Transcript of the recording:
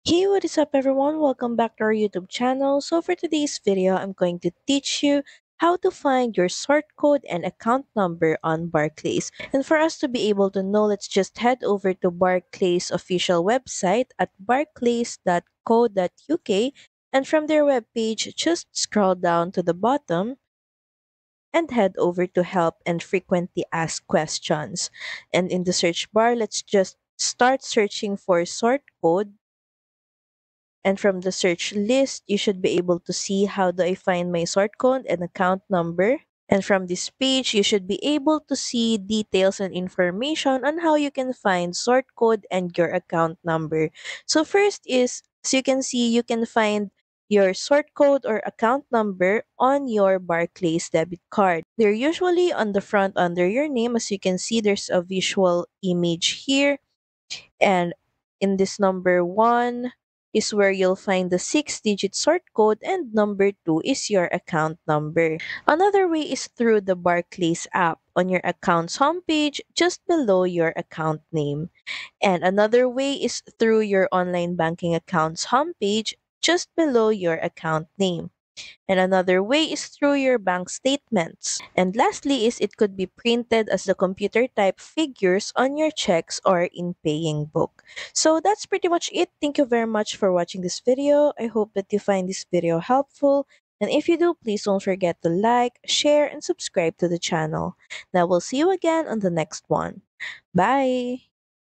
Hey, what is up everyone? Welcome back to our YouTube channel. So for today's video, I'm going to teach you how to find your sort code and account number on Barclays. And for us to be able to know, let's just head over to Barclays official website at barclays.co.uk, and from their webpage, just scroll down to the bottom and head over to help and frequently asked questions. And in the search bar, let's just start searching for sort code, and from the search list, you should be able to see how do I find my sort code and account number. And from this page, you should be able to see details and information on how you can find sort code and your account number. So first is, as you can see, you can find your sort code or account number on your Barclays debit card. They're usually on the front under your name. As you can see, there's a visual image here, and in this number one is where you'll find the six-digit sort code, and number two is your account number. Another way is through the Barclays app on your account's homepage just below your account name. And another way is through your online banking account's homepage just below your account name. And another way is through your bank statements. And lastly is it could be printed as the computer type figures on your checks or in paying book. So that's pretty much it. Thank you very much for watching this video. I hope that you find this video helpful. And if you do, please don't forget to like, share, and subscribe to the channel. Now we'll see you again on the next one. Bye!